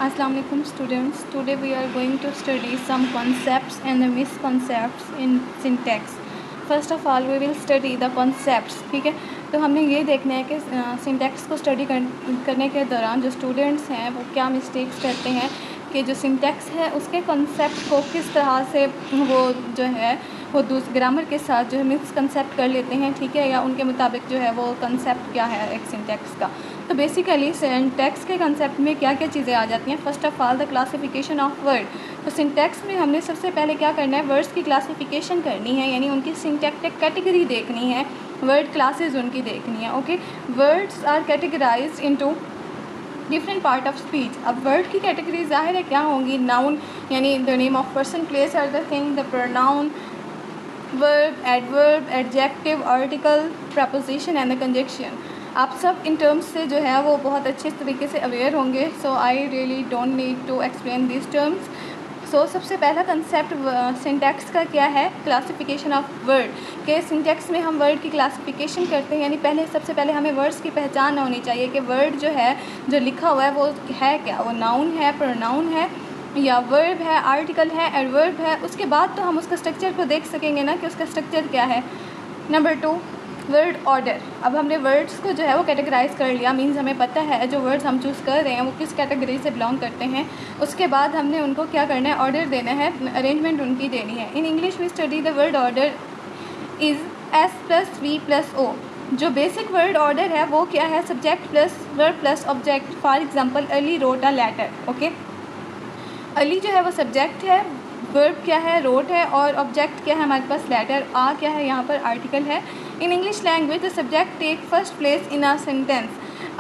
Assalamu alaikum students. Today we are going to study some concepts and the misconcepts in syntax. First of all we will study the concepts. ठीक है, तो हमने ये देखना है कि सिंटैक्स को स्टडी करने के दौरान जो स्टूडेंट्स हैं वो क्या मिस्टेक्स करते हैं कि जो सिंटैक्स है उसके कंसेप्ट को किस तरह से वो जो है वो ग्रामर के साथ जो है मिसकंसेप्ट कर लेते हैं, ठीक है, या उनके मुताबिक जो है वो कंसेप्ट क्या है एक सिंटैक्स का। तो बेसिकली सिंटैक्स के कंसेप्ट में क्या क्या चीज़ें आ जाती हैं। First of all the classification of word. तो सिंटैक्स में हमने सबसे पहले क्या करना है, वर्ड्स की क्लासिफिकेशन करनी है, यानी उनकी सिंटैक्टिक कैटेगरी देखनी है, वर्ड क्लासेस उनकी देखनी है। Okay, words are categorized into different part of speech. अब वर्ड की कैटेगरी ज़ाहिर है क्या होंगी, नाउन यानी the name of person, place or the thing, the pronoun, verb, adverb, adjective, article, preposition and the conjunction. आप सब इन टर्म्स से जो है वो बहुत अच्छे तरीके से अवेयर होंगे, so I really don't need to explain this terms. So सबसे पहला कंसेप्ट सिंटैक्स का क्या है, क्लासिफिकेशन ऑफ वर्ड। के सिंटैक्स में हम वर्ड की क्लासिफिकेशन करते हैं, यानी सबसे पहले हमें वर्ड्स की पहचान होनी चाहिए कि वर्ड जो है जो लिखा हुआ है वो है क्या, वो नाउन है, प्रोनाउन है, या वर्ब है, आर्टिकल है, एडवर्ब है। उसके बाद तो हम उसका स्ट्रक्चर को देख सकेंगे ना कि उसका स्ट्रक्चर क्या है। Number 2, word order. अब हमने वर्ड्स को जो है वो कैटेगराइज कर लिया, मीन्स हमें पता है जो वर्ड्स हम चूज़ कर रहे हैं वो किस कैटेगरी से बिलोंग करते हैं। उसके बाद हमने उनको क्या करना है, ऑर्डर देना है, अरेंजमेंट उनकी देनी है। In English we study the word order is S+V+O। जो बेसिक वर्ड ऑर्डर है वो क्या है, subject plus verb plus object. For example Ali wrote a letter. Okay, Ali जो है वो सब्जेक्ट है, वर्ब क्या है, रोट है, और ऑब्जेक्ट क्या है हमारे पास, लेटर। आ क्या है यहाँ पर, आर्टिकल है। In English language the subject take first place in a sentence.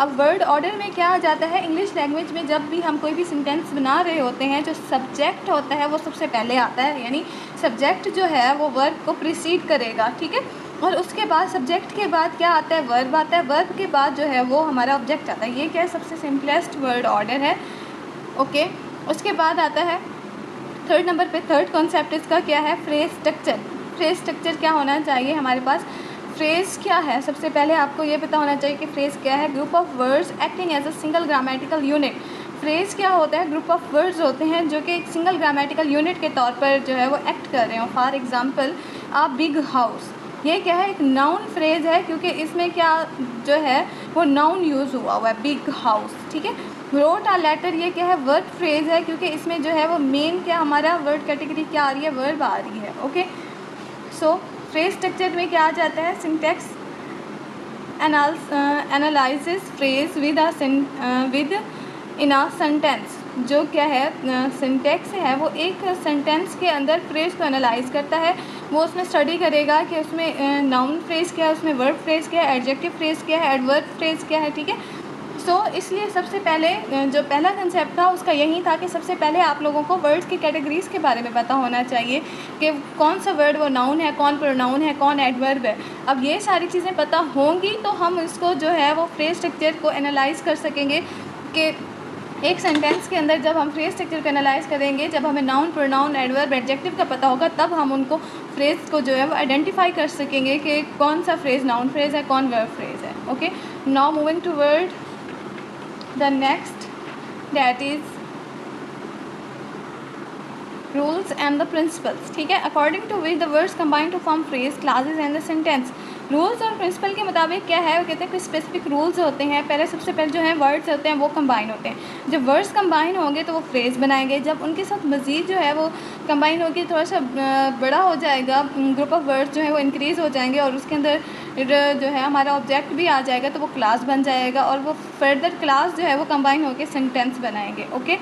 अब वर्ड ऑर्डर में क्या आ जाता है, इंग्लिश लैंग्वेज में जब भी हम कोई भी सेंटेंस बना रहे होते हैं जो सब्जेक्ट होता है वो सबसे पहले आता है, यानी सब्जेक्ट जो है वो वर्ब को प्रीसीड करेगा, ठीक है। और उसके बाद सब्जेक्ट के बाद क्या आता है, वर्ब आता है, वर्ब के बाद जो है वो हमारा ऑब्जेक्ट आता है। ये क्या है, सबसे सिंपलेस्ट वर्ड ऑर्डर है। ओके, उसके बाद आता है थर्ड नंबर पे, थर्ड कॉन्सेप्ट इसका क्या है, फ्रेज स्ट्रक्चर। फ्रेज स्ट्रक्चर क्या होना चाहिए हमारे पास, फ्रेज क्या है, सबसे पहले आपको ये पता होना चाहिए कि फ्रेज क्या है, group of words acting as a single grammatical unit. Phrase क्या होता है, ग्रुप ऑफ वर्ड्स होते हैं जो कि एक सिंगल ग्रामेटिकल यूनिट के तौर पर जो है वो एक्ट कर रहे हो। For example a big house, ये क्या है, एक नाउन फ्रेज है क्योंकि इसमें क्या जो है वो नाउन यूज़ हुआ है, बिग हाउस, ठीक है। रोट अ लेटर, ये क्या है, वर्ब फ्रेज है क्योंकि इसमें जो है वो मेन क्या हमारा वर्ड कैटेगरी क्या आ रही है, वर्ब आ रही है। ओके, सो फ्रेज स्ट्रक्चर में क्या आ जाता है, syntax analyses phrase with in a sentence. जो क्या है सिंटैक्स है वो एक सेंटेंस के अंदर फ्रेज को एनालाइज करता है, वो उसमें स्टडी करेगा कि उसमें नाउन फ्रेज क्या है, उसमें वर्ब फ्रेज क्या है, एडजेक्टिव फ्रेज क्या है, एडवर्ब फ्रेज क्या है, ठीक है। सो इसलिए सबसे पहले जो पहला कंसेप्ट था उसका यही था कि सबसे पहले आप लोगों को वर्ड्स की कैटेगरीज़ के बारे में पता होना चाहिए कि कौन सा वर्ड वो नाउन है, कौन प्रोनाउन है, कौन एडवर्ब है। अब ये सारी चीज़ें पता होंगी तो हम इसको जो है वो फ्रेज स्ट्रक्चर को एनालाइज कर सकेंगे कि एक सेंटेंस के अंदर जब हम फ्रेज स्ट्रक्चर को एनालाइज करेंगे, जब हमें नाउन, प्रोनाउन, एडवर्ब, एडजेक्टिव का पता होगा तब हम उनको फ्रेज को जो है वो आइडेंटिफाई कर सकेंगे कि कौन सा फ्रेज नाउन फ्रेज है, कौन वर्ब फ्रेज है। Okay, now moving to word the next, that is rules and the principles, ठीक है। according to which the words combine to form phrase, clauses and the sentence। Rules और principal के मुताबिक क्या है, वो कहते हैं कुछ स्पेसिफिक रूल्स होते हैं। पहले सबसे पहले जो है वर्ड्स होते हैं वो कंबाइन होते हैं, जब वर्ड्स कंबाइन होंगे तो वो फ्रेज बनाएंगे, जब उनके साथ मज़ीद जो है वो कंबाइन होकर थोड़ा सा बड़ा हो जाएगा, ग्रुप ऑफ वर्ड्स जो है वो इंक्रीज़ हो जाएंगे और उसके अंदर जो है हमारा ऑब्जेक्ट भी आ जाएगा तो वो क्लास बन जाएगा, और वो फर्दर क्लास जो है वो कंबाइन होकर सेंटेंस बनाएंगे। ओके,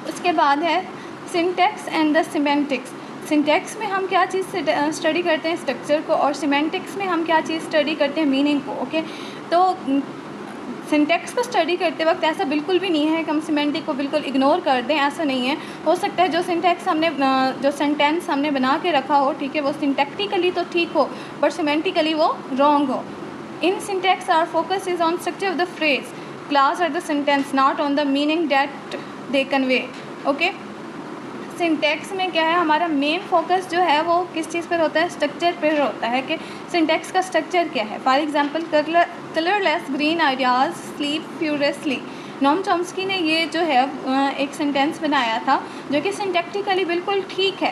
उसके बाद है syntax and the semantics. Syntax में हम क्या चीज़ स्टडी करते हैं, स्ट्रक्चर को, और सिमेंटिक्स में हम क्या चीज़ स्टडी करते हैं, मीनिंग को। ओके, तो सिंटैक्स को स्टडी करते वक्त ऐसा बिल्कुल भी नहीं है कि हम सिमेंटिक को बिल्कुल इग्नोर कर दें, ऐसा नहीं है। हो सकता है जो सिंटैक्स हमने जो सेंटेंस हमने बना के रखा हो, ठीक है, वो सिंटैक्टिकली तो ठीक हो पर सिमेंटिकली वो रॉन्ग हो। In syntax our focus is on structure of the phrase, class और the sentence, not on the meaning that they convey. Okay, syntax में क्या है, हमारा मेन फोकस जो है वो किस चीज़ पर होता है, स्ट्रक्चर पर होता है कि सिंटैक्स का स्ट्रक्चर क्या है। For example colourless green ideas sleep furiously, Noam Chomsky ने ये जो है एक सेंटेंस बनाया था जो कि सिंटैक्टिकली बिल्कुल ठीक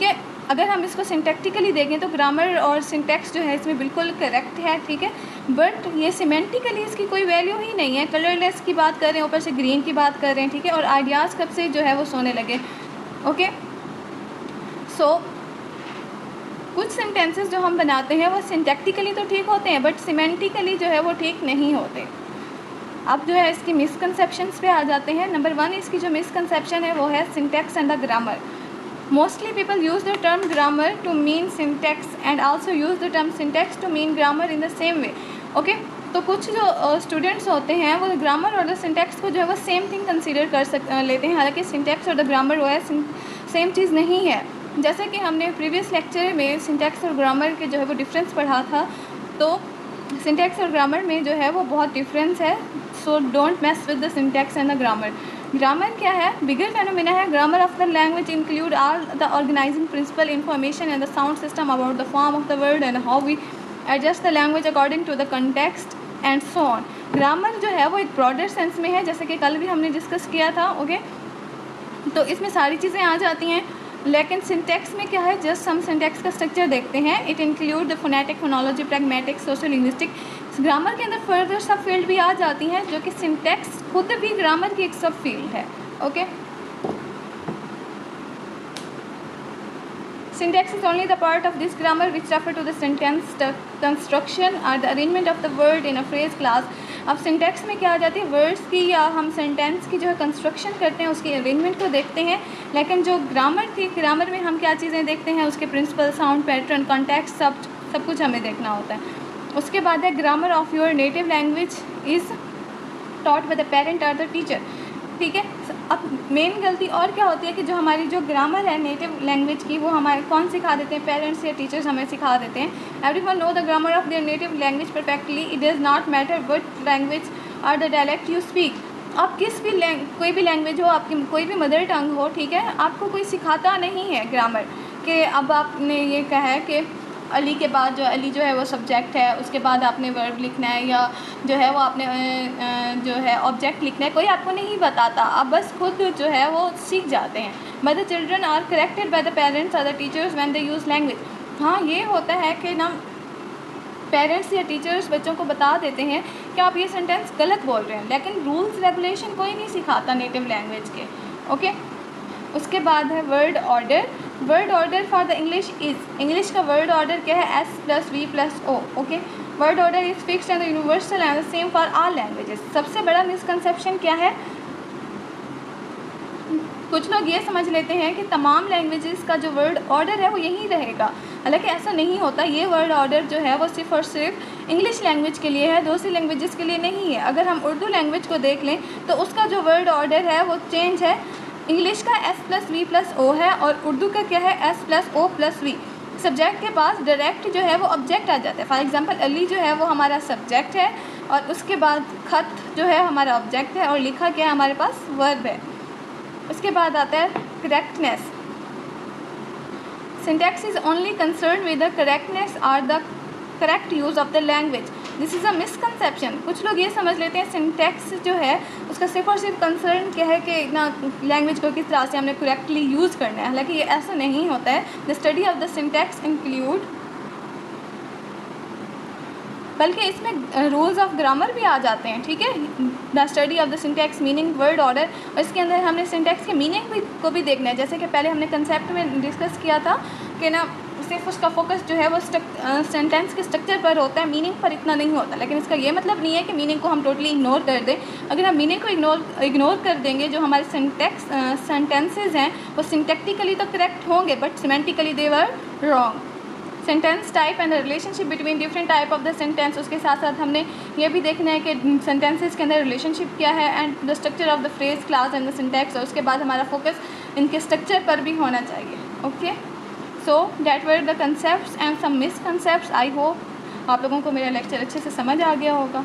है। अगर हम इसको सिंटैक्टिकली देखें तो ग्रामर और सिंटैक्स जो है इसमें बिल्कुल करेक्ट है, ठीक है। बट ये सिमेंटिकली इसकी कोई वैल्यू ही नहीं है। कलरलेस की बात कर रहे हैं, ऊपर से ग्रीन की बात कर रहे हैं, ठीक है। और आइडियाज़ कब से जो है वो सोने लगे। ओके, सो कुछ सेंटेंसेस जो हम बनाते हैं वो सिंटैक्टिकली तो ठीक होते हैं बट सिमेंटिकली जो है वो ठीक नहीं होते। अब जो है इसकी मिसकंसेप्शंस पे आ जाते हैं। नंबर 1 इसकी जो मिसकंसेप्शन है वो है syntax and the grammar. Mostly people use the term grammar to mean syntax and also use the term syntax to mean grammar in the same way. Okay, तो कुछ जो स्टूडेंट्स होते हैं वो ग्रामर और द सिंटैक्स को जो है वो सेम थिंग कंसीडर कर लेते हैं, हालांकि सिंटैक्स और द ग्रामर वो है सेम चीज़ नहीं है। जैसे कि हमने प्रीवियस लेक्चर में सिंटैक्स और ग्रामर के जो है वो डिफरेंस पढ़ा था, तो सिंटैक्स और ग्रामर में जो है वो बहुत डिफरेंस है। So don't mess with the syntax and the grammar. Grammar क्या है? बिगर फेनोमेना है। Grammar of the language include all the organising principle information and the sound system about the form of the word and how we adjust the language according to the context and so on. Grammar जो है वो एक broader sense में है, जैसे कि कल भी हमने डिस्कस किया था। ओके, तो इसमें सारी चीज़ें आ जाती हैं। लेकिन सिंटैक्स में क्या है? जस्ट हम सिंटैक्स का स्ट्रक्चर देखते हैं। It include the phonetic, phonology, pragmatic, social linguistic. Grammar के अंदर फर्दर सब फील्ड भी आ जाती हैं, जो कि सिंटैक्स खुद भी ग्रामर की एक सब फील्ड है। Okay, syntax is only the part of this grammar which refer to the sentence construction or the arrangement of the word in a phrase class। अब सिंटैक्स में क्या आ जाती है? वर्ड्स की या हम सेंटेंस की जो है कंस्ट्रक्शन करते हैं, उसकी अरेंजमेंट को देखते हैं। लेकिन जो ग्रामर थी, ग्रामर में हम क्या चीज़ें देखते हैं? उसके प्रिंसिपल, साउंड पैटर्न, कॉन्टेक्स्ट, सब कुछ हमें देखना होता है। उसके बाद है grammar of your native language is taught by the parent और द टीचर, ठीक है। अब मेन गलती और क्या होती है कि जो हमारी जो ग्रामर है नेटिव लैंग्वेज की, वो हमारे कौन सिखा देते हैं? पेरेंट्स या टीचर्स हमें सिखा देते हैं। Everyone know the grammar of their native language perfectly. It does not matter what language और द डायलेक्ट यू स्पीक। आप कोई भी लैंग्वेज हो, आपकी कोई भी मदर टंग हो, ठीक है, आपको कोई सिखाता नहीं है ग्रामर के। अब आपने ये कहा है कि अली के बाद जो अली जो है वो सब्जेक्ट है, उसके बाद आपने वर्ब लिखना है या जो है वो आपने जो है ऑब्जेक्ट लिखना है, कोई आपको नहीं बताता, आप बस खुद जो है वो सीख जाते हैं। But the children are corrected by the parents और the teachers when they use language. हाँ, ये होता है कि ना पेरेंट्स या टीचर्स बच्चों को बता देते हैं कि आप ये सेंटेंस गलत बोल रहे हैं, लेकिन रूल्स रेगुलेशन कोई नहीं सिखाता नेटिव लैंग्वेज के। ओके, उसके बाद है word order. Word order for the English is, English का वर्ड ऑर्डर क्या है? S+V+O। Okay, word order is fixed and universal and the same for all languages. सबसे बड़ा मिसकंसेप्शन क्या है? कुछ लोग ये समझ लेते हैं कि तमाम लैंग्वेजेस का जो वर्ड ऑर्डर है वो यही रहेगा, हालांकि ऐसा नहीं होता। ये वर्ड ऑर्डर जो है वो सिर्फ और सिर्फ इंग्लिश लैंग्वेज के लिए है, दूसरी लैंग्वेजेस के लिए नहीं है। अगर हम उर्दू लैंग्वेज को देख लें तो उसका जो वर्ड ऑर्डर है वो चेंज है। इंग्लिश का S+V+O है और उर्दू का क्या है? S+O+V। सब्जेक्ट के पास डायरेक्ट जो है वो ऑब्जेक्ट आ जाता है। फॉर एग्जांपल अली जो है वो हमारा सब्जेक्ट है और उसके बाद खत जो है हमारा ऑब्जेक्ट है और लिखा क्या है? हमारे पास वर्ब है। उसके बाद आता है correctness. Syntax is only concern with the correctness और the correct use of the language. This is a misconception. कुछ लोग ये समझ लेते हैं सिंटैक्स जो है उसका सिर्फ और सिर्फ कंसर्न क्या है कि ना लैंग्वेज को किस तरह से हमने करेक्टली यूज़ करना है, हालांकि ये ऐसा नहीं होता है। The study of the syntax include, बल्कि इसमें रूल्स ऑफ ग्रामर भी आ जाते हैं, ठीक है। The study of the syntax meaning word order, और इसके अंदर हमने सिंटैक्स के मीनिंग को भी देखना है। जैसे कि पहले हमने कंसेप्ट में डिस्कस किया था कि ना सिर्फ उसका फोकस जो है वो सेंटेंस के स्ट्रक्चर पर होता है, मीनिंग पर इतना नहीं होता। लेकिन इसका ये मतलब नहीं है कि मीनिंग को हम टोटली इग्नोर कर दें। अगर हम मीनिंग को इग्नोर कर देंगे, जो हमारे सेंटेंसेस हैं वो सिंटैक्टिकली तो करेक्ट होंगे but semantically they were wrong. Sentence type and the relationship between different type of the sentence, उसके साथ साथ हमने ये भी देखना है कि सेंटेंसेस के अंदर रिलेशनशिप क्या है and the structure of the phrase, class and the syntax. और उसके बाद हमारा फोकस इनके स्ट्रक्चर पर भी होना चाहिए। Okay, so that were the concepts and some misconceptions. I hope आप लोगों को मेरा लेक्चर अच्छे से समझ आ गया होगा।